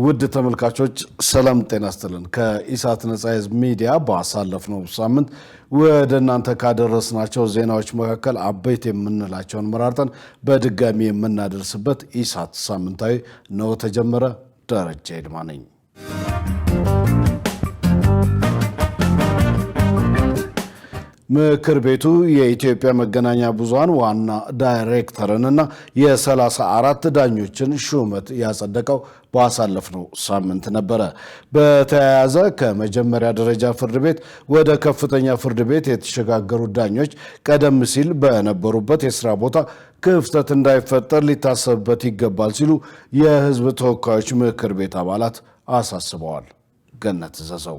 ውድ ተመልካቾች ሰላም ጤና ይስጥልን። ከኢሳት ነጻ ህዝብ ሚዲያ ባሳለፍነው ሳምንት ወደ እናንተ ካደረስናቸው ዜናዎች መካከል አበይት የምንላቸውን መራርጠን በድጋሚ የምናደርስበት ኢሳት ሳምንታዊ ነው ተጀመረ። ደረጃ ይድማ ነኝ። ምክር ቤቱ የኢትዮጵያ መገናኛ ብዙሃን ዋና ዳይሬክተርንና የ34 ዳኞችን ሹመት ያጸደቀው ባሳለፍነው ሳምንት ነበረ። በተያያዘ ከመጀመሪያ ደረጃ ፍርድ ቤት ወደ ከፍተኛ ፍርድ ቤት የተሸጋገሩ ዳኞች ቀደም ሲል በነበሩበት የስራ ቦታ ክፍተት እንዳይፈጠር ሊታሰብበት ይገባል ሲሉ የህዝብ ተወካዮች ምክር ቤት አባላት አሳስበዋል። ገነት ዘዘው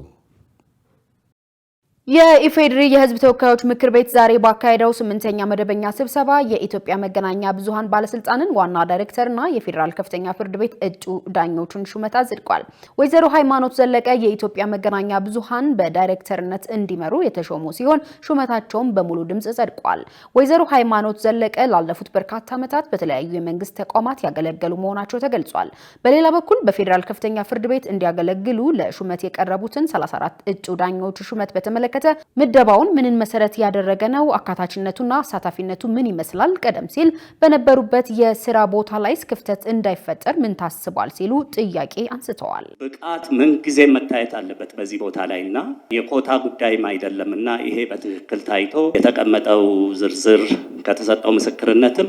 የኢፌዴሪ የህዝብ ተወካዮች ምክር ቤት ዛሬ ባካሄደው 8ኛ መደበኛ ስብሰባ የኢትዮጵያ መገናኛ ብዙሃን ባለስልጣንን ዋና ዳይሬክተርና የፌዴራል ከፍተኛ ፍርድ ቤት እጩ ዳኞችን ሹመት አጽድቋል። ወይዘሮ ሃይማኖት ዘለቀ የኢትዮጵያ መገናኛ ብዙሃን በዳይሬክተርነት እንዲመሩ የተሾሙ ሲሆን ሹመታቸውም በሙሉ ድምጽ ጸድቋል። ወይዘሮ ሃይማኖት ዘለቀ ላለፉት በርካታ ዓመታት በተለያዩ የመንግስት ተቋማት ያገለገሉ መሆናቸው ተገልጿል። በሌላ በኩል በፌዴራል ከፍተኛ ፍርድ ቤት እንዲያገለግሉ ለሹመት የቀረቡትን 34 እጩ ዳኞች ሹመት በተመለከተ ምደባውን ምንን መሰረት ያደረገ ነው? አካታችነቱና አሳታፊነቱ ምን ይመስላል? ቀደም ሲል በነበሩበት የስራ ቦታ ላይ ክፍተት እንዳይፈጠር ምን ታስቧል? ሲሉ ጥያቄ አንስተዋል። ብቃት ምን ጊዜ መታየት አለበት በዚህ ቦታ ላይና የኮታ ጉዳይም አይደለምና ይሄ በትክክል ታይቶ የተቀመጠው ዝርዝር ከተሰጠው ምስክርነትም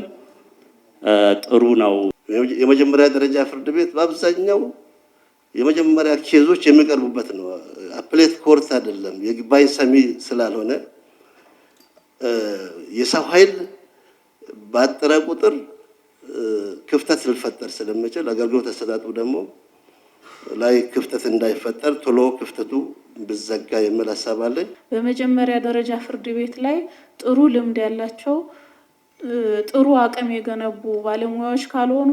ጥሩ ነው። የመጀመሪያ ደረጃ ፍርድ ቤት በአብዛኛው የመጀመሪያ ኬዞች የሚቀርቡበት ነው። አፕሌት ኮርት አይደለም። የይግባኝ ሰሚ ስላልሆነ የሰው ኃይል ባጠረ ቁጥር ክፍተት ሊፈጠር ስለሚችል አገልግሎት አሰጣጡ ደግሞ ላይ ክፍተት እንዳይፈጠር ቶሎ ክፍተቱ ብዘጋ የሚል ሀሳብ አለኝ። በመጀመሪያ ደረጃ ፍርድ ቤት ላይ ጥሩ ልምድ ያላቸው ጥሩ አቅም የገነቡ ባለሙያዎች ካልሆኑ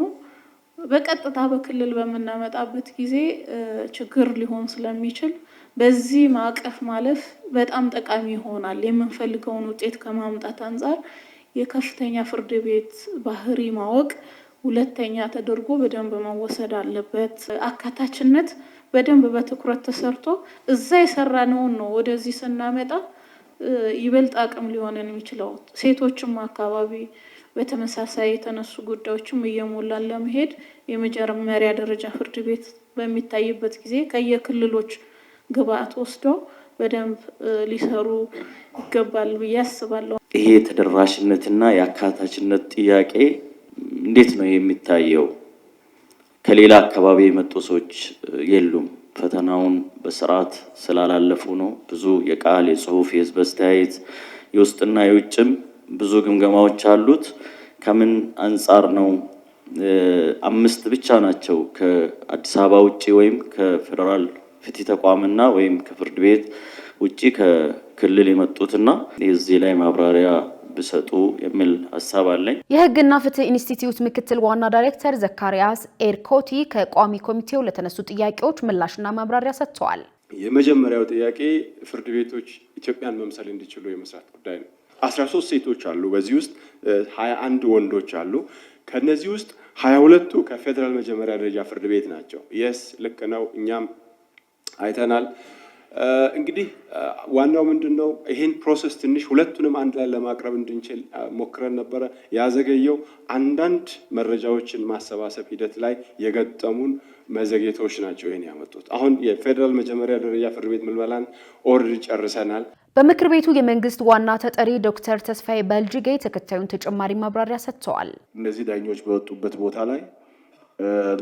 በቀጥታ በክልል በመናመጣበት ጊዜ ችግር ሊሆን ስለሚችል በዚህ ማዕቀፍ ማለፍ በጣም ጠቃሚ ይሆናል። የምንፈልገውን ውጤት ከማምጣት አንፃር የከፍተኛ ፍርድ ቤት ባህሪ ማወቅ ሁለተኛ ተደርጎ በደንብ መወሰድ አለበት። አካታችነት በደንብ በትኩረት ተሰርቶ እዛ የሰራነውን ነው ወደዚህ ስናመጣ ይበልጥ አቅም ሊሆነን የሚችለው። ሴቶችም አካባቢ በተመሳሳይ የተነሱ ጉዳዮችም እየሞላን ለመሄድ የመጀመሪያ ደረጃ ፍርድ ቤት በሚታይበት ጊዜ ከየክልሎች ግብአት ወስደው በደንብ ሊሰሩ ይገባል ብዬ አስባለሁ። ይሄ ተደራሽነትና የአካታችነት ጥያቄ እንዴት ነው የሚታየው? ከሌላ አካባቢ የመጡ ሰዎች የሉም። ፈተናውን በስርዓት ስላላለፉ ነው። ብዙ የቃል የጽሁፍ የህዝብ አስተያየት የውስጥና የውጭም ብዙ ግምገማዎች አሉት። ከምን አንጻር ነው 5 ብቻ ናቸው ከአዲስ አበባ ውጪ ወይም ከፌደራል ፍትህ ተቋምና ወይም ከፍርድ ቤት ውጪ ከክልል የመጡትና እዚህ ላይ ማብራሪያ ብሰጡ የሚል ሐሳብ አለኝ። የህግና ፍትህ ኢንስቲትዩት ምክትል ዋና ዳይሬክተር ዘካሪያስ ኤርኮቲ ከቋሚ ኮሚቴው ለተነሱ ጥያቄዎች ምላሽና ማብራሪያ ሰጥተዋል። የመጀመሪያው ጥያቄ ፍርድ ቤቶች ኢትዮጵያን መምሰል እንዲችሉ የመስራት ጉዳይ ነው። 13 ሴቶች አሉ። በዚህ ውስጥ 21 ወንዶች አሉ። ከነዚህ ውስጥ 22ቱ ከፌደራል መጀመሪያ ደረጃ ፍርድ ቤት ናቸው። የስ ልክ ነው። እኛም አይተናል። እንግዲህ ዋናው ምንድነው ይሄን ፕሮሰስ ትንሽ ሁለቱንም አንድ ላይ ለማቅረብ እንድንችል ሞክረን ነበረ። ያዘገየው አንዳንድ መረጃዎችን ማሰባሰብ ሂደት ላይ የገጠሙን መዘግየቶች ናቸው ይሄን ያመጡት። አሁን የፌደራል መጀመሪያ ደረጃ ፍርድ ቤት ምልመላን ኦልሬዲ ጨርሰናል። በምክር ቤቱ የመንግስት ዋና ተጠሪ ዶክተር ተስፋዬ በልጅጌ ተከታዩን ተጨማሪ ማብራሪያ ሰጥተዋል። እነዚህ ዳኞች በወጡበት ቦታ ላይ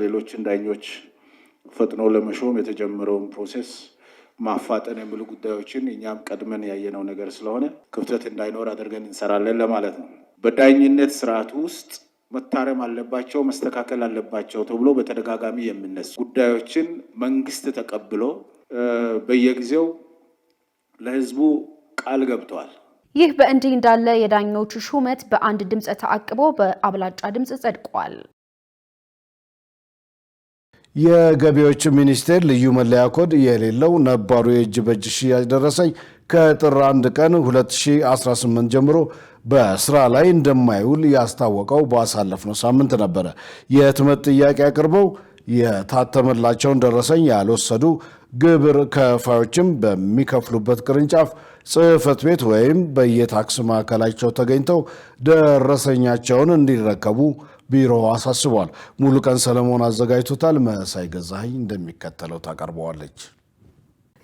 ሌሎችን ዳኞች ፈጥኖ ለመሾም የተጀመረውን ፕሮሴስ ማፋጠን የሚሉ ጉዳዮችን እኛም ቀድመን ያየነው ነገር ስለሆነ ክፍተት እንዳይኖር አድርገን እንሰራለን ለማለት ነው። በዳኝነት ስርዓት ውስጥ መታረም አለባቸው፣ መስተካከል አለባቸው ተብሎ በተደጋጋሚ የሚነሱ ጉዳዮችን መንግስት ተቀብሎ በየጊዜው ለህዝቡ ቃል ገብቷል። ይህ በእንዲህ እንዳለ የዳኞቹ ሹመት በአንድ ድምጽ ተአቅቦ በአብላጫ ድምጽ ጸድቋል። የገቢዎች ሚኒስቴር ልዩ መለያ ኮድ የሌለው ነባሩ የእጅ በእጅ ሽያጭ ደረሰኝ ከጥር 1 ቀን 2018 ጀምሮ በስራ ላይ እንደማይውል ያስታወቀው ባሳለፍነው ሳምንት ነበር። የህትመት ጥያቄ አቅርበው የታተመላቸውን ደረሰኝ ያልወሰዱ ግብር ከፋዮችም በሚከፍሉበት ቅርንጫፍ ጽሕፈት ቤት ወይም በየታክስ ማዕከላቸው ተገኝተው ደረሰኛቸውን እንዲረከቡ ቢሮ አሳስቧል። ሙሉቀን ሰለሞን አዘጋጅቶታል። መሳይ ገዛኸኝ እንደሚከተለው ታቀርበዋለች።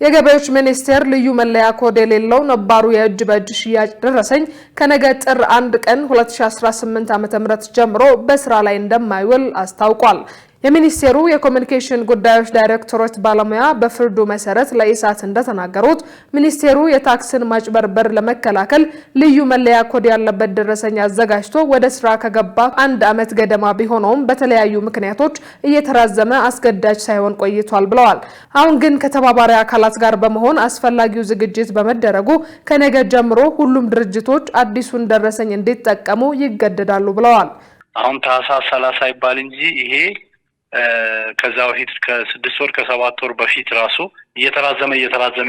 የገቢዎች ሚኒስቴር ልዩ መለያ ኮድ የሌለው ነባሩ የእጅ በእጅ ሽያጭ ደረሰኝ ከነገ ጥር 1 ቀን 2018 ዓ.ም ጀምሮ በስራ ላይ እንደማይውል አስታውቋል። የሚኒስቴሩ የኮሙኒኬሽን ጉዳዮች ዳይሬክተሮች ባለሙያ በፍርዱ መሰረት ለኢሳት እንደተናገሩት ሚኒስቴሩ የታክስን ማጭበርበር ለመከላከል ልዩ መለያ ኮድ ያለበት ደረሰኝ አዘጋጅቶ ወደ ስራ ከገባ 1 ዓመት ገደማ ቢሆነውም በተለያዩ ምክንያቶች እየተራዘመ አስገዳጅ ሳይሆን ቆይቷል ብለዋል። አሁን ግን ከተባባሪ አካላት ጋር በመሆን አስፈላጊው ዝግጅት በመደረጉ ከነገ ጀምሮ ሁሉም ድርጅቶች አዲሱን ደረሰኝ እንዲጠቀሙ ይገደዳሉ ብለዋል። አሁን ታህሳስ 30 ይባል እንጂ ይሄ ከዛ በፊት ከ6 ወር ከ7 ወር በፊት ራሱ እየተራዘመ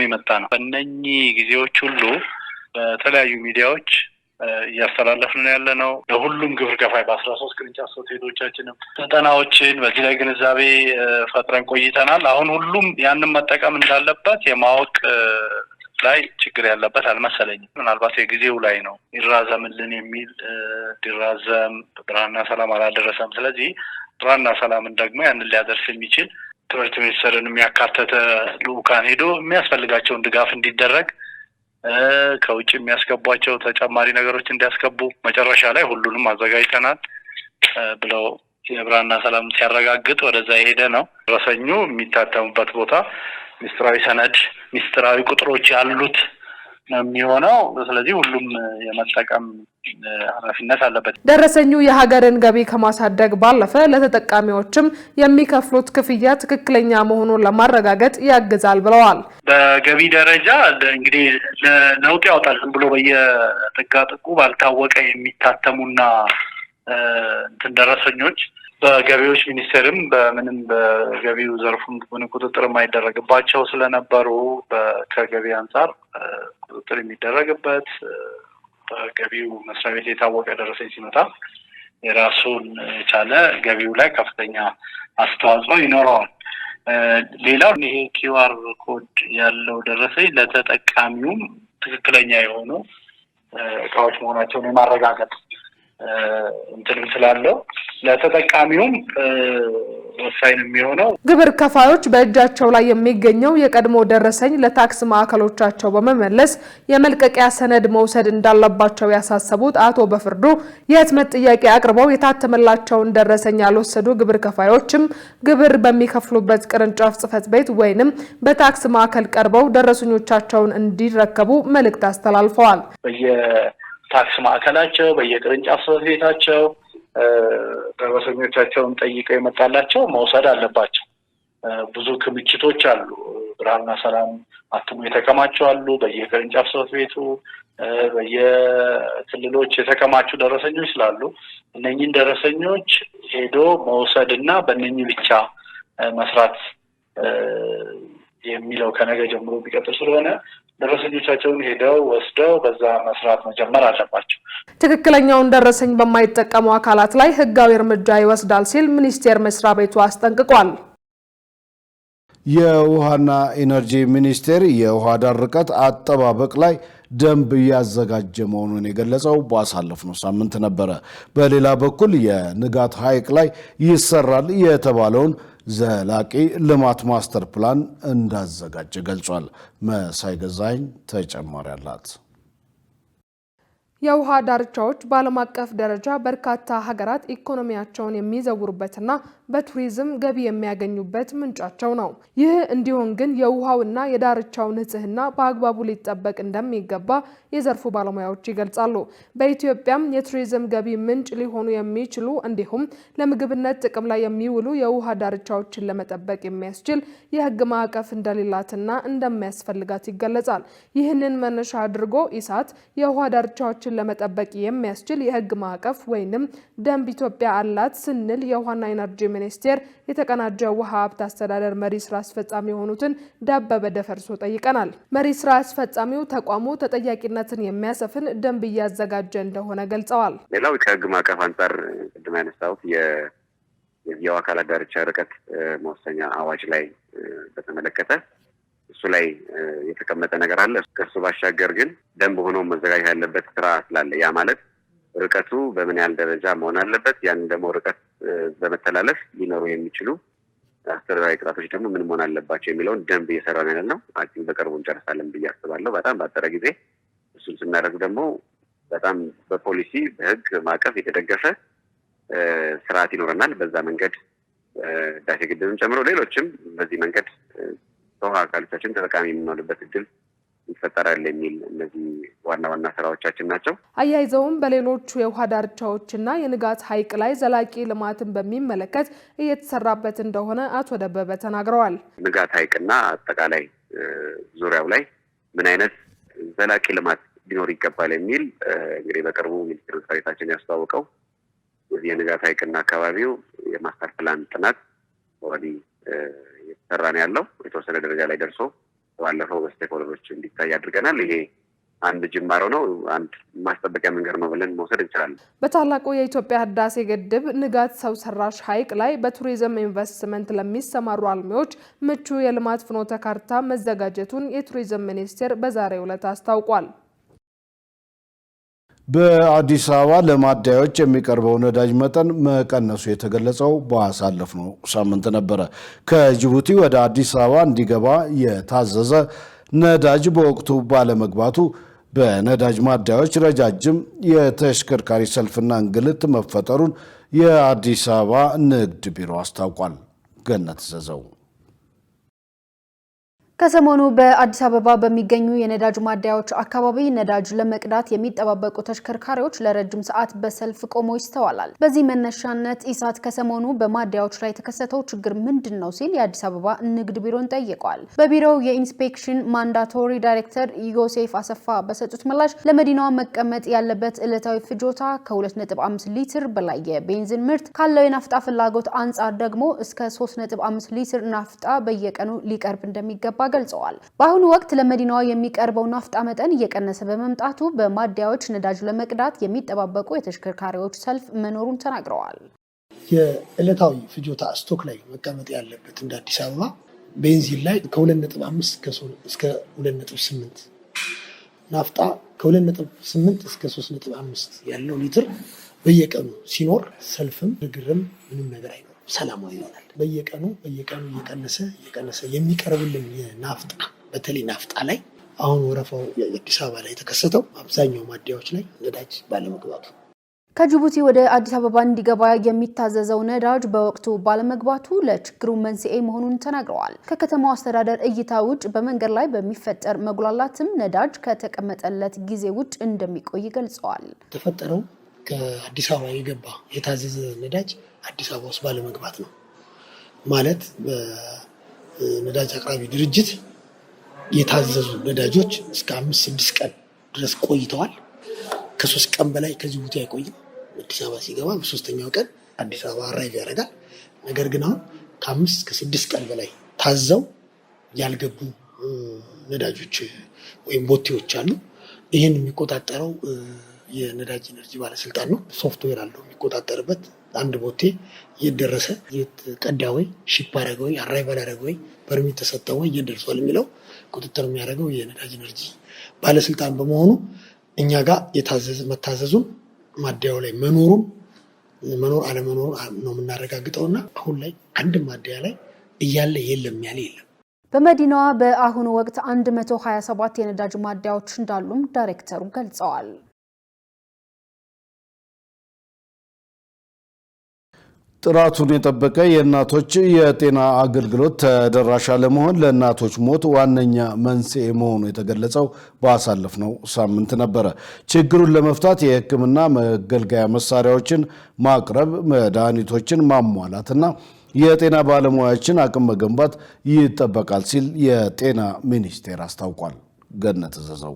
የመጣ ነው። በእነኚህ ጊዜዎች ሁሉ በተለያዩ ሚዲያዎች እያስተላለፍን ያለ ነው። ለሁሉም ግብር ከፋይ በ13 ቅርንጫፍ ጽሕፈት ቤቶቻችንም ስልጠናዎችን በዚህ ላይ ግንዛቤ ፈጥረን ቆይተናል። አሁን ሁሉም ያንን መጠቀም እንዳለበት የማወቅ ላይ ችግር ያለበት አልመሰለኝም። ምናልባት የጊዜው ላይ ነው ይራዘምልን የሚል ዲራዘም ብርሃንና ሰላም አላደረሰም። ስለዚህ ብርሃንና ሰላምን ደግሞ ያንን ሊያደርስ የሚችል ትምህርት ሚኒስቴርን የሚያካተተ ልኡካን ሄዶ የሚያስፈልጋቸውን ድጋፍ እንዲደረግ ከውጭ የሚያስገቧቸው ተጨማሪ ነገሮች እንዲያስገቡ መጨረሻ ላይ ሁሉንም አዘጋጅተናል ብለው የብርሃንና ሰላም ሲያረጋግጥ ወደዛ የሄደ ነው። ደረሰኙ የሚታተሙበት ቦታ ሚስጥራዊ ሰነድ፣ ሚስጥራዊ ቁጥሮች ያሉት ነው የሚሆነው። ስለዚህ ሁሉም የመጠቀም ኃላፊነት አለበት። ደረሰኙ የሀገርን ገቢ ከማሳደግ ባለፈ ለተጠቃሚዎችም የሚከፍሉት ክፍያ ትክክለኛ መሆኑን ለማረጋገጥ ያግዛል ብለዋል። በገቢ ደረጃ እንግዲህ ለውጥ ያወጣል ብሎ በየጥጋጥቁ ባልታወቀ የሚታተሙና ደረሰኞች በገቢዎች ሚኒስቴርም በምንም በገቢው ዘርፉም ቁጥጥር የማይደረግባቸው ስለነበሩ ከገቢ አንጻር ቁጥጥር የሚደረግበት በገቢው መስሪያ ቤት የታወቀ ደረሰኝ ሲመጣ የራሱን የቻለ ገቢው ላይ ከፍተኛ አስተዋጽኦ ይኖረዋል። ሌላው ይሄ ኪውአር ኮድ ያለው ደረሰኝ ለተጠቃሚውም ትክክለኛ የሆኑ እቃዎች መሆናቸውን የማረጋገጥ እንትንም ስላለው ለተጠቃሚውም ወሳኝ የሚሆነው ግብር ከፋዮች በእጃቸው ላይ የሚገኘው የቀድሞ ደረሰኝ ለታክስ ማዕከሎቻቸው በመመለስ የመልቀቂያ ሰነድ መውሰድ እንዳለባቸው ያሳሰቡት አቶ በፍርዱ የህትመት ጥያቄ አቅርበው የታተመላቸውን ደረሰኝ ያልወሰዱ ግብር ከፋዮችም ግብር በሚከፍሉበት ቅርንጫፍ ጽሕፈት ቤት ወይንም በታክስ ማዕከል ቀርበው ደረሰኞቻቸውን እንዲረከቡ መልእክት አስተላልፈዋል። ታክስ ማዕከላቸው በየቅርንጫፍ ጽሕፈት ቤታቸው ደረሰኞቻቸውን ጠይቀው የመጣላቸው መውሰድ አለባቸው። ብዙ ክምችቶች አሉ። ብርሃንና ሰላም አትሞ የተከማቹ አሉ። በየቅርንጫፍ ጽሕፈት ቤቱ በየክልሎች የተከማቹ ደረሰኞች ስላሉ እነኚህን ደረሰኞች ሄዶ መውሰድና በእነኚህ ብቻ መስራት የሚለው ከነገ ጀምሮ ቢቀጥል ስለሆነ ደረሰኞቻቸውን ሄደው ወስደው በዛ መስራት መጀመር አለባቸው። ትክክለኛውን ደረሰኝ በማይጠቀሙ አካላት ላይ ህጋዊ እርምጃ ይወስዳል ሲል ሚኒስቴር መስሪያ ቤቱ አስጠንቅቋል። የውሃና ኢነርጂ ሚኒስቴር የውሃ ዳር ርቀት አጠባበቅ ላይ ደንብ እያዘጋጀ መሆኑን የገለጸው ባሳለፍነው ሳምንት ነበረ። በሌላ በኩል የንጋት ሐይቅ ላይ ይሰራል የተባለውን ዘላቂ ልማት ማስተር ፕላን እንዳዘጋጀ ገልጿል። መሳይ ገዛኸኝ ተጨማሪ አላት። የውሃ ዳርቻዎች በዓለም አቀፍ ደረጃ በርካታ ሀገራት ኢኮኖሚያቸውን የሚዘውሩበትና በቱሪዝም ገቢ የሚያገኙበት ምንጫቸው ነው። ይህ እንዲሆን ግን የውሃውና የዳርቻው ንጽህና በአግባቡ ሊጠበቅ እንደሚገባ የዘርፉ ባለሙያዎች ይገልጻሉ። በኢትዮጵያም የቱሪዝም ገቢ ምንጭ ሊሆኑ የሚችሉ እንዲሁም ለምግብነት ጥቅም ላይ የሚውሉ የውሃ ዳርቻዎችን ለመጠበቅ የሚያስችል የሕግ ማዕቀፍ እንደሌላትና እንደሚያስፈልጋት ይገለጻል። ይህንን መነሻ አድርጎ ኢሳት የውሃ ዳርቻዎችን ለመጠበቅ የሚያስችል የሕግ ማዕቀፍ ወይንም ደንብ ኢትዮጵያ አላት ስንል የውሃና ኢነርጂ ሚኒስቴር የተቀናጀ ውሃ ሀብት አስተዳደር መሪ ስራ አስፈጻሚ የሆኑትን ደበበ ደፈርሶ ጠይቀናል። መሪ ስራ አስፈጻሚው ተቋሙ ተጠያቂነትን የሚያሰፍን ደንብ እያዘጋጀ እንደሆነ ገልጸዋል። ሌላው ከሕግ ማዕቀፍ አንጻር ቅድም ያነሳሁት የዚያው አካላት ዳርቻ ርቀት መወሰኛ አዋጅ ላይ በተመለከተ እሱ ላይ የተቀመጠ ነገር አለ። ከሱ ባሻገር ግን ደንብ ሆኖ መዘጋጀት ያለበት ስራ ስላለ ያ ማለት ርቀቱ በምን ያህል ደረጃ መሆን አለበት፣ ያን ደግሞ ርቀት በመተላለፍ ሊኖሩ የሚችሉ አስተዳደራዊ ቅጣቶች ደግሞ ምን መሆን አለባቸው የሚለውን ደንብ እየሰራን ያለ ነው። አክቲቭ በቅርቡ እንጨርሳለን ብዬ አስባለሁ። በጣም ባጠረ ጊዜ እሱን ስናደርግ ደግሞ በጣም በፖሊሲ በህግ ማዕቀፍ የተደገፈ ስርዓት ይኖረናል። በዛ መንገድ ህዳሴ ግድብን ጨምሮ ሌሎችም በዚህ መንገድ ሰው አካሎቻችን ተጠቃሚ የምንሆንበት እድል ይፈጠራል የሚል እነዚህ ዋና ዋና ስራዎቻችን ናቸው። አያይዘውም በሌሎቹ የውሃ ዳርቻዎችና የንጋት ሐይቅ ላይ ዘላቂ ልማትን በሚመለከት እየተሰራበት እንደሆነ አቶ ደበበ ተናግረዋል። ንጋት ሐይቅና አጠቃላይ ዙሪያው ላይ ምን አይነት ዘላቂ ልማት ሊኖር ይገባል የሚል እንግዲህ በቅርቡ ሚኒስትር መስሪያ ቤታችን ያስተዋወቀው የንጋት ሐይቅና አካባቢው የማስተር ፕላን ጥናት ኦልሬዲ እየተሰራ ነው ያለው። የተወሰነ ደረጃ ላይ ደርሶ ባለፈው በስቴክሆልደሮች እንዲታይ አድርገናል። ይሄ አንድ ጅማሮ ነው፣ አንድ ማስጠበቂያ መንገድ ነው ብለን መውሰድ እንችላለን። በታላቁ የኢትዮጵያ ህዳሴ ግድብ ንጋት ሰው ሰራሽ ሐይቅ ላይ በቱሪዝም ኢንቨስትመንት ለሚሰማሩ አልሚዎች ምቹ የልማት ፍኖተ ካርታ መዘጋጀቱን የቱሪዝም ሚኒስቴር በዛሬው ዕለት አስታውቋል። በአዲስ አበባ ለማደያዎች የሚቀርበው ነዳጅ መጠን መቀነሱ የተገለጸው ባሳለፍነው ሳምንት ነበረ። ከጅቡቲ ወደ አዲስ አበባ እንዲገባ የታዘዘ ነዳጅ በወቅቱ ባለመግባቱ በነዳጅ ማደያዎች ረጃጅም የተሽከርካሪ ሰልፍና እንግልት መፈጠሩን የአዲስ አበባ ንግድ ቢሮ አስታውቋል። ገነት ዘዘው ከሰሞኑ በአዲስ አበባ በሚገኙ የነዳጅ ማደያዎች አካባቢ ነዳጅ ለመቅዳት የሚጠባበቁ ተሽከርካሪዎች ለረጅም ሰዓት በሰልፍ ቆመው ይስተዋላል። በዚህ መነሻነት ኢሳት ከሰሞኑ በማደያዎች ላይ የተከሰተው ችግር ምንድን ነው ሲል የአዲስ አበባ ንግድ ቢሮን ጠይቋል። በቢሮው የኢንስፔክሽን ማንዳቶሪ ዳይሬክተር ዮሴፍ አሰፋ በሰጡት ምላሽ ለመዲናዋ መቀመጥ ያለበት ዕለታዊ ፍጆታ ከ2.5 ሊትር በላይ የቤንዚን ምርት ካለው የናፍጣ ፍላጎት አንጻር ደግሞ እስከ 3.5 ሊትር ናፍጣ በየቀኑ ሊቀርብ እንደሚገባ ገልጸዋል። በአሁኑ ወቅት ለመዲናዋ የሚቀርበው ናፍጣ መጠን እየቀነሰ በመምጣቱ በማደያዎች ነዳጅ ለመቅዳት የሚጠባበቁ የተሽከርካሪዎች ሰልፍ መኖሩን ተናግረዋል። የዕለታዊ ፍጆታ ስቶክ ላይ መቀመጥ ያለበት እንደ አዲስ አበባ ቤንዚን ላይ ከ2.5 እስከ 2.8 ናፍጣ ከ2.8 እስከ 3.5 ያለው ሊትር በየቀኑ ሲኖር ሰልፍም ግርግርም ምንም ነገር አይኖርም፣ ሰላማዊ ይሆናል። በየቀኑ እየቀነሰ የሚቀርብልን የናፍጣ በተለይ ናፍጣ ላይ አሁን ወረፋው የአዲስ አበባ ላይ የተከሰተው አብዛኛው ማደያዎች ላይ ነዳጅ ባለመግባቱ ከጅቡቲ ወደ አዲስ አበባ እንዲገባ የሚታዘዘው ነዳጅ በወቅቱ ባለመግባቱ ለችግሩ መንስኤ መሆኑን ተናግረዋል። ከከተማው አስተዳደር እይታ ውጭ በመንገድ ላይ በሚፈጠር መጉላላትም ነዳጅ ከተቀመጠለት ጊዜ ውጭ እንደሚቆይ ገልጸዋል። ተፈጠረው ከአዲስ አበባ የገባ የታዘዘ ነዳጅ አዲስ አበባ ውስጥ ባለመግባት ነው ማለት። በነዳጅ አቅራቢ ድርጅት የታዘዙ ነዳጆች እስከ 5-6 ቀን ድረስ ቆይተዋል። ከ3 ቀን በላይ ከጅቡቲ አይቆይም። አዲስ አበባ ሲገባ በ3ኛው ቀን አዲስ አበባ አራይቭ ያደርጋል። ነገር ግን አሁን ከ5 እስከ 6 ቀን በላይ ታዘው ያልገቡ ነዳጆች ወይም ቦቴዎች አሉ። ይህን የሚቆጣጠረው የነዳጅ ኢነርጂ ባለስልጣን ነው። ሶፍትዌር አለው የሚቆጣጠርበት። አንድ ቦቴ እየደረሰ ቀዳ ወይ ሺፕ አደረገ ወይ አራይቫል አደረገ ወይ ፐርሚት ተሰጠው ወይ እየደርሷል የሚለው ቁጥጥር የሚያደርገው የነዳጅ ኢነርጂ ባለስልጣን በመሆኑ እኛ ጋር መታዘዙን ማደያው ላይ መኖር አለመኖር ነው የምናረጋግጠውና አሁን ላይ አንድ ማደያ ላይ እያለ የለም ያለ የለም። በመዲናዋ በአሁኑ ወቅት 127 የነዳጅ ማደያዎች እንዳሉም ዳይሬክተሩ ገልጸዋል። ጥራቱን የጠበቀ የእናቶች የጤና አገልግሎት ተደራሽ አለመሆን ለእናቶች ሞት ዋነኛ መንስኤ መሆኑ የተገለጸው ባሳለፍነው ሳምንት ነበረ። ችግሩን ለመፍታት የሕክምና መገልገያ መሳሪያዎችን ማቅረብ፣ መድኃኒቶችን ማሟላትና የጤና ባለሙያዎችን አቅም መገንባት ይጠበቃል ሲል የጤና ሚኒስቴር አስታውቋል። ገነት ዘዘው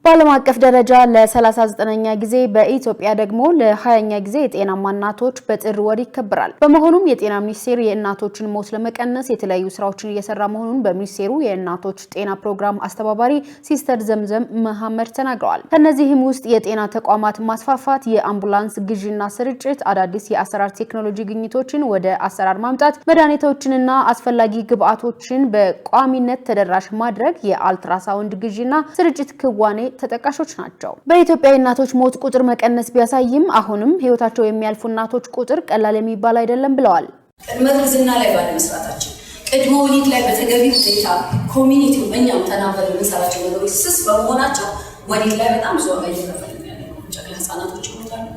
በዓለም አቀፍ ደረጃ ለ39ኛ ጊዜ በኢትዮጵያ ደግሞ ለ20ኛ ጊዜ የጤናማ እናቶች በጥር ወር ይከበራል። በመሆኑም የጤና ሚኒስቴር የእናቶችን ሞት ለመቀነስ የተለያዩ ስራዎችን እየሰራ መሆኑን በሚኒስቴሩ የእናቶች ጤና ፕሮግራም አስተባባሪ ሲስተር ዘምዘም መሐመድ ተናግረዋል። ከነዚህም ውስጥ የጤና ተቋማት ማስፋፋት፣ የአምቡላንስ ግዢና ስርጭት፣ አዳዲስ የአሰራር ቴክኖሎጂ ግኝቶችን ወደ አሰራር ማምጣት፣ መድኃኒቶችንና አስፈላጊ ግብአቶችን በቋሚነት ተደራሽ ማድረግ፣ የአልትራሳውንድ ግዢና ስርጭት ክዋኔ ተጠቃሾች ናቸው። በኢትዮጵያ የእናቶች ሞት ቁጥር መቀነስ ቢያሳይም አሁንም ህይወታቸው የሚያልፉ እናቶች ቁጥር ቀላል የሚባል አይደለም ብለዋል። ቅድመ እርግዝና ላይ ባለመስራታችን፣ ቅድመ ወሊድ ላይ በተገቢ ሁኔታ ኮሚኒቲው እኛም ተናበል የምንሰራቸው ነገሮች ስስ በመሆናቸው ወሊድ ላይ በጣም ብዙ ዋጋ እየከፈልን ያለ ነው። ጨቅላ ህጻናቶች ይሞታሉ፣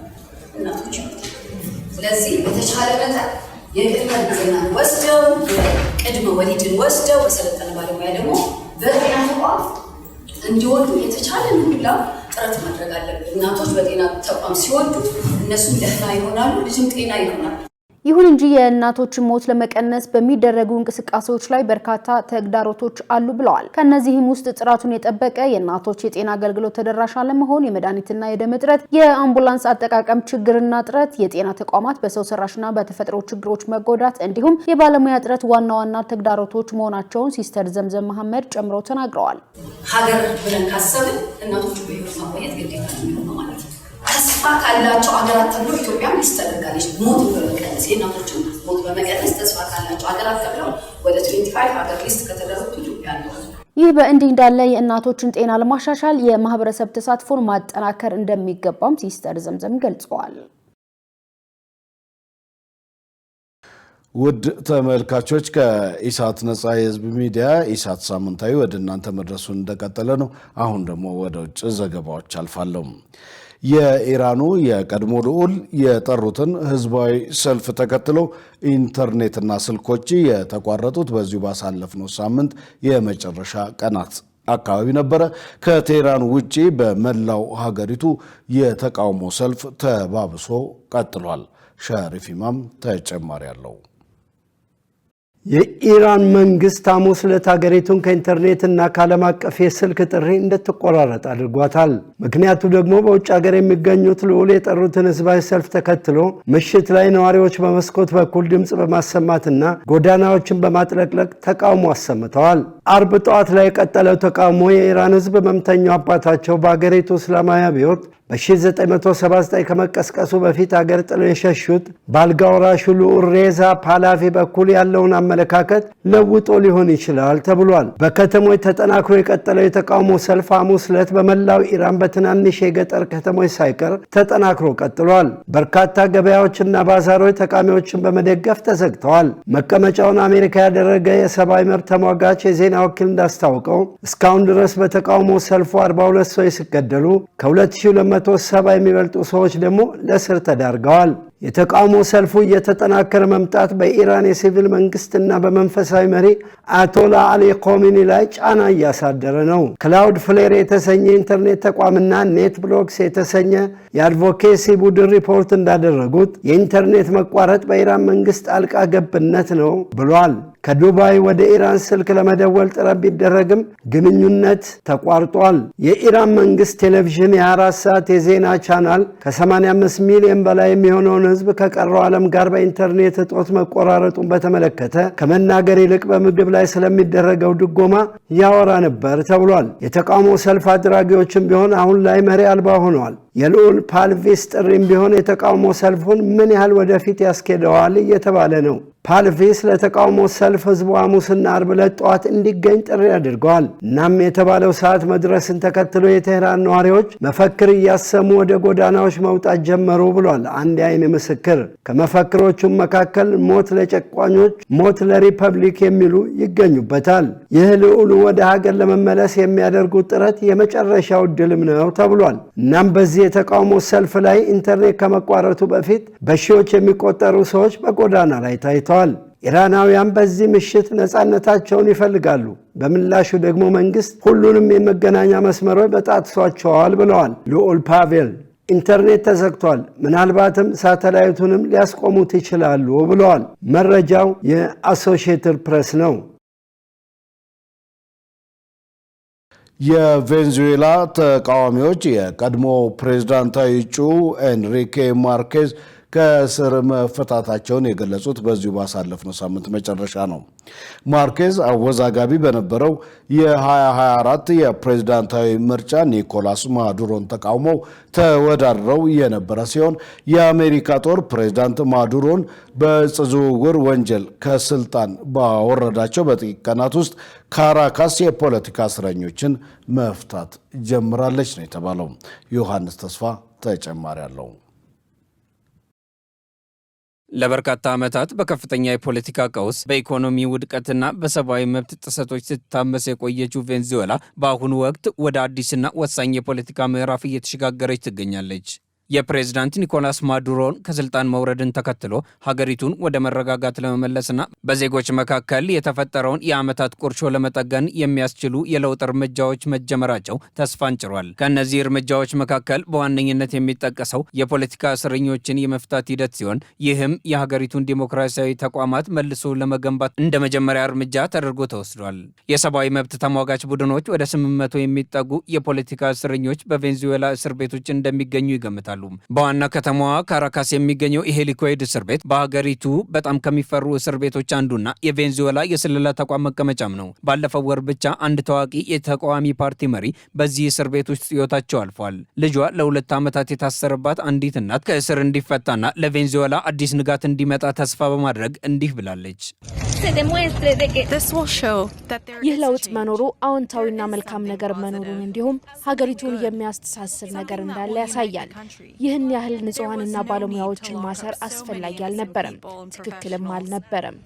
እናቶች ይሞታሉ። ስለዚህ በተቻለ መጠን የቅድመ እርግዝና ወስደው ቅድመ ወሊድን ወስደው በሰለጠነ ባለሙያ ደግሞ በጤና ተቋም እንዲወዱ የተቻለን ሁላ ጥረት ማድረግ አለብን። እናቶች በጤና ተቋም ሲወዱ እነሱም ደህና ይሆናሉ፣ ልጅም ጤና ይሆናል። ይሁን እንጂ የእናቶችን ሞት ለመቀነስ በሚደረጉ እንቅስቃሴዎች ላይ በርካታ ተግዳሮቶች አሉ ብለዋል። ከነዚህም ውስጥ ጥራቱን የጠበቀ የእናቶች የጤና አገልግሎት ተደራሽ አለመሆን፣ የመድኃኒትና የደም እጥረት፣ የአምቡላንስ አጠቃቀም ችግርና እጥረት፣ የጤና ተቋማት በሰው ሰራሽና በተፈጥሮ ችግሮች መጎዳት እንዲሁም የባለሙያ እጥረት ዋና ዋና ተግዳሮቶች መሆናቸውን ሲስተር ዘምዘም መሐመድ ጨምረው ተናግረዋል። ሀገር ብለን ካሰብን እናቶቹ በህይወት ማቆየት ግዴታ ነው ማለት ነው። ተስፋ ካላቸው ሀገራት ተብሎ ኢትዮጵያ ተደርጋለች። ሞት በመቀነስ የእናቶችን ሞት በመቀነስ ተስፋ ካላቸው ሀገራት ተብለው ወደ 25 ሀገር ሊስት ከተደረጉት ኢትዮጵያ ነው። ይህ በእንዲህ እንዳለ የእናቶችን ጤና ለማሻሻል የማህበረሰብ ተሳትፎን ማጠናከር እንደሚገባም ሲስተር ዘምዘም ገልጸዋል። ውድ ተመልካቾች ከኢሳት ነጻ የህዝብ ሚዲያ ኢሳት ሳምንታዊ ወደ እናንተ መድረሱን እንደቀጠለ ነው። አሁን ደግሞ ወደ ውጭ ዘገባዎች አልፋለሁ። የኢራኑ የቀድሞ ልዑል የጠሩትን ህዝባዊ ሰልፍ ተከትሎ ኢንተርኔትና ስልኮች የተቋረጡት በዚሁ ባሳለፍነው ሳምንት የመጨረሻ ቀናት አካባቢ ነበረ። ከቴህራን ውጪ በመላው ሀገሪቱ የተቃውሞ ሰልፍ ተባብሶ ቀጥሏል። ሸሪፍ ኢማም ተጨማሪ አለው። የኢራን መንግስት ሐሙስ ዕለት ሀገሪቱን ከኢንተርኔትና ከዓለም አቀፍ የስልክ ጥሪ እንድትቆራረጥ አድርጓታል። ምክንያቱ ደግሞ በውጭ ሀገር የሚገኙት ልዑል የጠሩትን ህዝባዊ ሰልፍ ተከትሎ ምሽት ላይ ነዋሪዎች በመስኮት በኩል ድምፅ በማሰማትና ጎዳናዎችን በማጥለቅለቅ ተቃውሞ አሰምተዋል። አርብ ጠዋት ላይ የቀጠለው ተቃውሞ የኢራን ህዝብ መምተኛው አባታቸው በሀገሪቱ እስላማዊ አብዮት በ1979 ከመቀስቀሱ በፊት ሀገር ጥለው የሸሹት በአልጋ ወራሹ ልዑል ሬዛ ፓህላቪ በኩል ያለውን አመለካከት ለውጦ ሊሆን ይችላል ተብሏል። በከተሞች ተጠናክሮ የቀጠለው የተቃውሞ ሰልፍ ሐሙስ ዕለት በመላው ኢራን በትናንሽ የገጠር ከተሞች ሳይቀር ተጠናክሮ ቀጥሏል። በርካታ ገበያዎችና ባዛሮች ተቃዋሚዎችን በመደገፍ ተዘግተዋል። መቀመጫውን አሜሪካ ያደረገ የሰብአዊ መብት ተሟጋች የዜና ወኪል እንዳስታወቀው እስካሁን ድረስ በተቃውሞ ሰልፉ 42 ሰዎች ሲገደሉ ከ2270 የሚበልጡ ሰዎች ደግሞ ለእስር ተዳርገዋል። የተቃውሞ ሰልፉ እየተጠናከረ መምጣት በኢራን የሲቪል መንግስትና በመንፈሳዊ መሪ አያቶላ አሊ ኮሚኒ ላይ ጫና እያሳደረ ነው። ክላውድ ፍሌር የተሰኘ ኢንተርኔት ተቋምና ኔት ብሎክስ የተሰኘ የአድቮኬሲ ቡድን ሪፖርት እንዳደረጉት የኢንተርኔት መቋረጥ በኢራን መንግስት ጣልቃ ገብነት ነው ብሏል። ከዱባይ ወደ ኢራን ስልክ ለመደወል ጥረት ቢደረግም ግንኙነት ተቋርጧል። የኢራን መንግስት ቴሌቪዥን የ24 ሰዓት የዜና ቻናል ከ85 ሚሊዮን በላይ የሚሆነውን ህዝብ ከቀረው ዓለም ጋር በኢንተርኔት እጦት መቆራረጡን በተመለከተ ከመናገር ይልቅ በምግብ ላይ ስለሚደረገው ድጎማ ያወራ ነበር ተብሏል። የተቃውሞ ሰልፍ አድራጊዎችም ቢሆን አሁን ላይ መሪ አልባ ሆነዋል። የልዑል ፓልቪስ ጥሪም ቢሆን የተቃውሞ ሰልፉን ምን ያህል ወደፊት ያስኬደዋል እየተባለ ነው። ፓልቪስ ለተቃውሞ ሰልፍ ህዝቡ ሐሙስና አርብ ዕለት ጠዋት እንዲገኝ ጥሪ አድርገዋል። እናም የተባለው ሰዓት መድረስን ተከትሎ የቴህራን ነዋሪዎች መፈክር እያሰሙ ወደ ጎዳናዎች መውጣት ጀመሩ ብሏል አንድ የዓይን ምስክር። ከመፈክሮቹም መካከል ሞት ለጨቋኞች፣ ሞት ለሪፐብሊክ የሚሉ ይገኙበታል። ይህ ልዑሉ ወደ ሀገር ለመመለስ የሚያደርጉት ጥረት የመጨረሻው ዕድልም ነው ተብሏል። እናም በዚህ የተቃውሞ ሰልፍ ላይ ኢንተርኔት ከመቋረጡ በፊት በሺዎች የሚቆጠሩ ሰዎች በጎዳና ላይ ታይተዋል። ኢራናውያን በዚህ ምሽት ነፃነታቸውን ይፈልጋሉ። በምላሹ ደግሞ መንግስት ሁሉንም የመገናኛ መስመሮች በጣጥሷቸዋል ብለዋል ልዑል ፓቬል። ኢንተርኔት ተዘግቷል፣ ምናልባትም ሳተላይቱንም ሊያስቆሙት ይችላሉ ብለዋል። መረጃው የአሶሺየትድ ፕሬስ ነው። የቬንዙዌላ ተቃዋሚዎች የቀድሞ ፕሬዝዳንታዊ እጩ ኤንሪኬ ማርኬዝ ከእስር መፈታታቸውን የገለጹት በዚሁ ባሳለፍነው ሳምንት መጨረሻ ነው። ማርኬዝ አወዛጋቢ በነበረው የ2024 የፕሬዝዳንታዊ ምርጫ ኒኮላስ ማዱሮን ተቃውመው ተወዳድረው የነበረ ሲሆን የአሜሪካ ጦር ፕሬዝዳንት ማዱሮን በእጽ ዝውውር ወንጀል ከስልጣን ባወረዳቸው በጥቂት ቀናት ውስጥ ካራካስ የፖለቲካ እስረኞችን መፍታት ጀምራለች ነው የተባለው። ዮሐንስ ተስፋ ተጨማሪ አለው። ለበርካታ ዓመታት በከፍተኛ የፖለቲካ ቀውስ በኢኮኖሚ ውድቀትና በሰብአዊ መብት ጥሰቶች ስትታመስ የቆየችው ቬንዙዌላ በአሁኑ ወቅት ወደ አዲስና ወሳኝ የፖለቲካ ምዕራፍ እየተሸጋገረች ትገኛለች። የፕሬዝዳንት ኒኮላስ ማዱሮን ከስልጣን መውረድን ተከትሎ ሀገሪቱን ወደ መረጋጋት ለመመለስና በዜጎች መካከል የተፈጠረውን የዓመታት ቁርሾ ለመጠገን የሚያስችሉ የለውጥ እርምጃዎች መጀመራቸው ተስፋን ጭሯል። ከእነዚህ እርምጃዎች መካከል በዋነኝነት የሚጠቀሰው የፖለቲካ እስረኞችን የመፍታት ሂደት ሲሆን ይህም የሀገሪቱን ዲሞክራሲያዊ ተቋማት መልሶ ለመገንባት እንደ መጀመሪያ እርምጃ ተደርጎ ተወስዷል። የሰብአዊ መብት ተሟጋች ቡድኖች ወደ 800 የሚጠጉ የፖለቲካ እስረኞች በቬንዙዌላ እስር ቤቶች እንደሚገኙ ይገምታሉ። በዋና ከተማዋ ካራካስ የሚገኘው የሄሊኮይድ እስር ቤት በሀገሪቱ በጣም ከሚፈሩ እስር ቤቶች አንዱና የቬንዙዌላ የስለላ ተቋም መቀመጫም ነው። ባለፈው ወር ብቻ አንድ ታዋቂ የተቃዋሚ ፓርቲ መሪ በዚህ እስር ቤት ውስጥ ሕይወታቸው አልፏል። ልጇ ለ2 ዓመታት የታሰረባት አንዲት እናት ከእስር እንዲፈታና ለቬንዙዌላ አዲስ ንጋት እንዲመጣ ተስፋ በማድረግ እንዲህ ብላለች። ይህ ለውጥ መኖሩ አዎንታዊና መልካም ነገር መኖሩን እንዲሁም ሀገሪቱን የሚያስተሳስር ነገር እንዳለ ያሳያል። ይህን ያህል ንጹሃንና ባለሙያዎችን ማሰር አስፈላጊ አልነበረም፣ ትክክልም አልነበረም።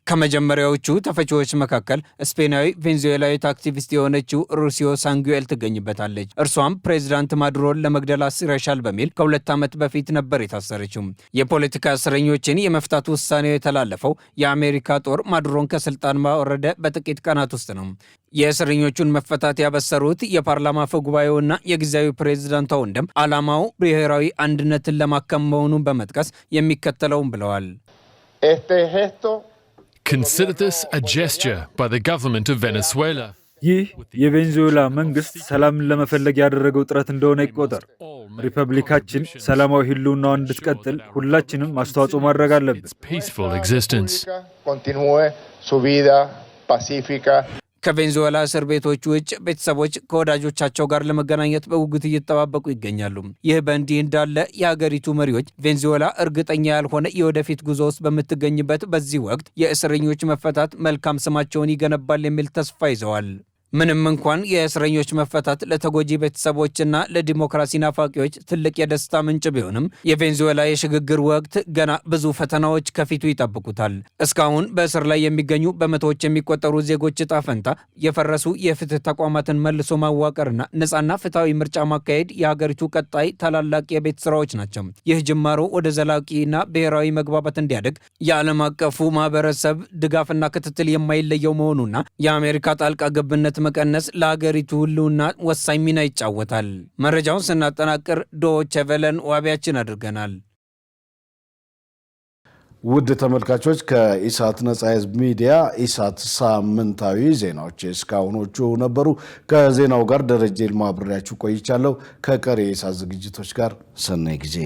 ከመጀመሪያዎቹ ተፈቺዎች መካከል ስፔናዊ ቬንዙዌላዊት አክቲቪስት የሆነችው ሩሲዮ ሳንጉኤል ትገኝበታለች። እርሷም ፕሬዝዳንት ማዱሮን ለመግደል አስረሻል በሚል ከ2 ዓመት በፊት ነበር የታሰረችው። የፖለቲካ እስረኞችን የመፍታት ውሳኔው የተላለፈው የአሜሪካ ጦር ማዱሮን ከስልጣን ማወረደ በጥቂት ቀናት ውስጥ ነው። የእስረኞቹን መፈታት ያበሰሩት የፓርላማ አፈ ጉባኤውና የጊዜያዊ ፕሬዝዳንቷ ወንድም ዓላማው ብሔራዊ አንድነትን ለማከም መሆኑን በመጥቀስ የሚከተለውን ብለዋል። Consider this a gesture by the government of Venezuela. ይህ የቬንዙዌላ መንግስት ሰላምን ለመፈለግ ያደረገው ጥረት እንደሆነ ይቆጠር። ሪፐብሊካችን ሰላማዊ ህልውናዋን እንድትቀጥል ሁላችንም አስተዋጽኦ ማድረግ አለብን። Peaceful existence. ከቬንዙዌላ እስር ቤቶች ውጭ ቤተሰቦች ከወዳጆቻቸው ጋር ለመገናኘት በጉጉት እየተጠባበቁ ይገኛሉ። ይህ በእንዲህ እንዳለ የሀገሪቱ መሪዎች ቬንዙዌላ እርግጠኛ ያልሆነ የወደፊት ጉዞ ውስጥ በምትገኝበት በዚህ ወቅት የእስረኞች መፈታት መልካም ስማቸውን ይገነባል የሚል ተስፋ ይዘዋል። ምንም እንኳን የእስረኞች መፈታት ለተጎጂ ቤተሰቦችና ለዲሞክራሲ ናፋቂዎች ትልቅ የደስታ ምንጭ ቢሆንም የቬንዙዌላ የሽግግር ወቅት ገና ብዙ ፈተናዎች ከፊቱ ይጠብቁታል። እስካሁን በእስር ላይ የሚገኙ በመቶዎች የሚቆጠሩ ዜጎች ዕጣ ፈንታ የፈረሱ የፍትህ ተቋማትን መልሶ ማዋቀርና ነፃና ፍትሐዊ ምርጫ ማካሄድ የሀገሪቱ ቀጣይ ታላላቅ የቤት ስራዎች ናቸው። ይህ ጅማሮ ወደ ዘላቂና ብሔራዊ መግባባት እንዲያደግ የዓለም አቀፉ ማህበረሰብ ድጋፍና ክትትል የማይለየው መሆኑና የአሜሪካ ጣልቃ ገብነት መቀነስ ለሀገሪቱ ሁሉና ወሳኝ ሚና ይጫወታል። መረጃውን ስናጠናቅር ዶይቼ ቬለን ዋቢያችን አድርገናል። ውድ ተመልካቾች ከኢሳት ነጻ ህዝብ ሚዲያ ኢሳት ሳምንታዊ ዜናዎች እስካሁኖቹ ነበሩ። ከዜናው ጋር ደረጀ ይልማ አብሬያችሁ ቆይቻለሁ። ከቀሪ የኢሳት ዝግጅቶች ጋር ሰናይ ጊዜ